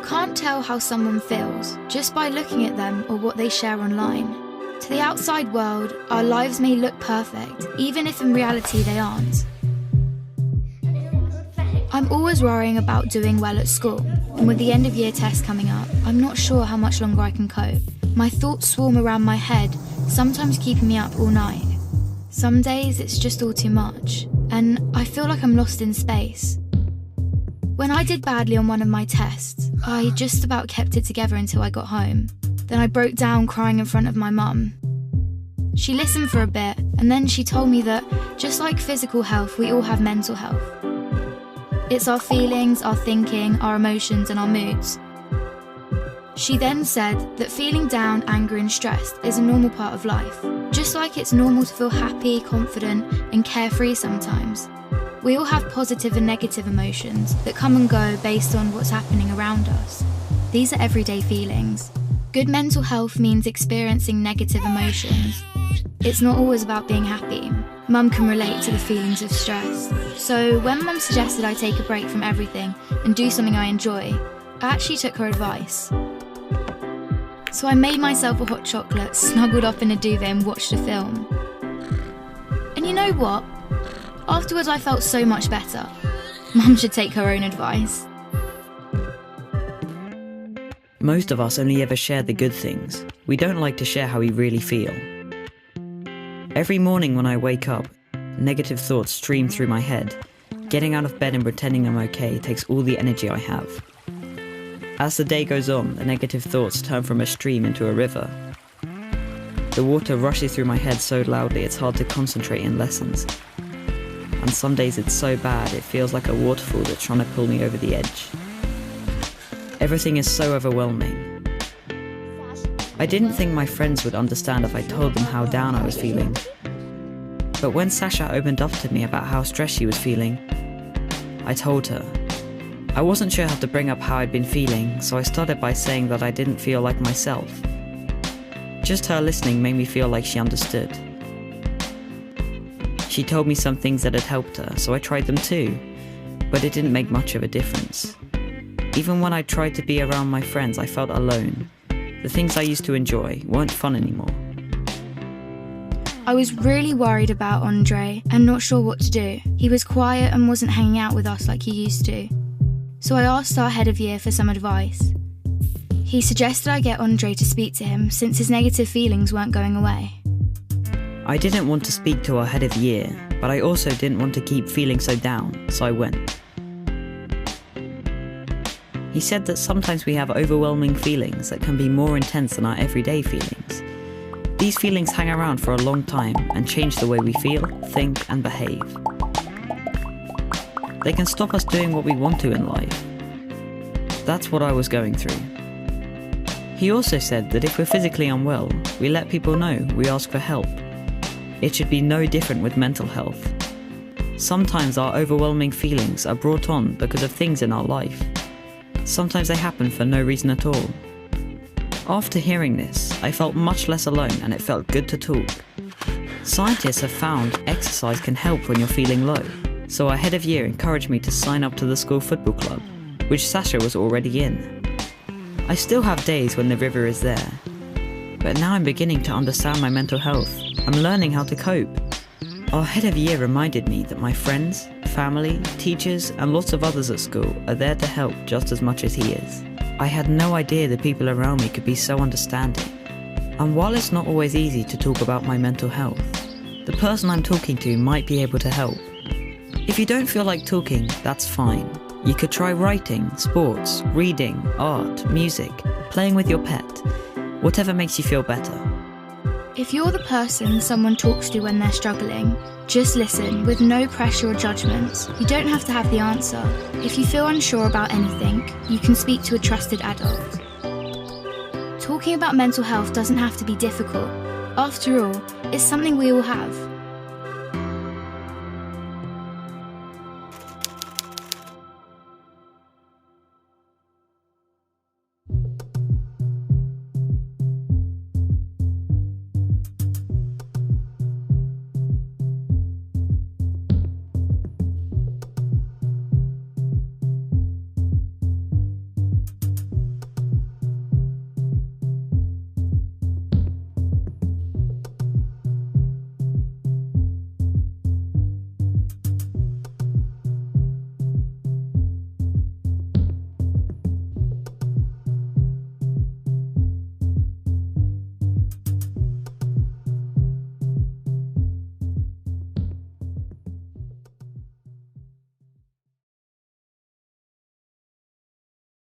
can't tell how someone feels just by looking at them or what they share online. To the outside world, our lives may look perfect, even if in reality they aren't. I'm always worrying about doing well at school, and with the end of year test coming up, I'm not sure how much longer I can cope. My thoughts swarm around my head, sometimes keeping me up all night. Some days it's just all too much, and I feel like I'm lost in space. When I did badly on one of my tests, I just about kept it together until I got home. Then I broke down crying in front of my mum. She listened for a bit, and then she told me that, just like physical health, we all have mental health. It's our feelings, our thinking, our emotions, and our moods. She then said that feeling down, angry, and stressed is a normal part of life. Just like it's normal to feel happy, confident, and carefree sometimes. We all have positive and negative emotions that come and go based on what's happening around us. These are everyday feelings. Good mental health means experiencing negative emotions. It's not always about being happy. Mum can relate to the feelings of stress. So when Mum suggested I take a break from everything and do something I enjoy, I actually took her advice. So I made myself a hot chocolate, snuggled up in a duvet and watched a film. And you know what? Afterwards I felt so much better. Mum should take her own advice. Most of us only ever share the good things. We don't like to share how we really feel. Every morning when I wake up, negative thoughts stream through my head. Getting out of bed and pretending I'm okay takes all the energy I have. As the day goes on, the negative thoughts turn from a stream into a river. The water rushes through my head so loudly it's hard to concentrate in lessons. And some days it's so bad it feels like a waterfall that's trying to pull me over the edge. Everything is so overwhelming. I didn't think my friends would understand if I told them how down I was feeling. But when Sasha opened up to me about how stressed she was feeling, I told her. I wasn't sure how to bring up how I'd been feeling, so I started by saying that I didn't feel like myself. Just her listening made me feel like she understood. She told me some things that had helped her, so I tried them too, but it didn't make much of a difference. Even when I tried to be around my friends, I felt alone. The things I used to enjoy weren't fun anymore. I was really worried about Andre and not sure what to do. He was quiet and wasn't hanging out with us like he used to. So I asked our head of year for some advice. He suggested I get Andre to speak to him since his negative feelings weren't going away. I didn't want to speak to our head of year, but I also didn't want to keep feeling so down, so I went. He said that sometimes we have overwhelming feelings that can be more intense than our everyday feelings. These feelings hang around for a long time and change the way we feel, think, and behave. They can stop us doing what we want to in life. That's what I was going through. He also said that if we're physically unwell, we let people know, we ask for help. It should be no different with mental health. Sometimes our overwhelming feelings are brought on because of things in our life. Sometimes they happen for no reason at all. After hearing this, I felt much less alone and it felt good to talk. Scientists have found exercise can help when you're feeling low, so our head of year encouraged me to sign up to the school football club, which Sasha was already in. I still have days when the river is there, but now I'm beginning to understand my mental health. I'm learning how to cope. Our head of year reminded me that my friends, family, teachers, and lots of others at school are there to help just as much as he is. I had no idea the people around me could be so understanding. And while it's not always easy to talk about my mental health, the person I'm talking to might be able to help. If you don't feel like talking, that's fine. You could try writing, sports, reading, art, music, playing with your pet, whatever makes you feel better. If you're the person someone talks to when they're struggling, just listen with no pressure or judgment. You don't have to have the answer. If you feel unsure about anything, you can speak to a trusted adult. Talking about mental health doesn't have to be difficult. After all, it's something we all have.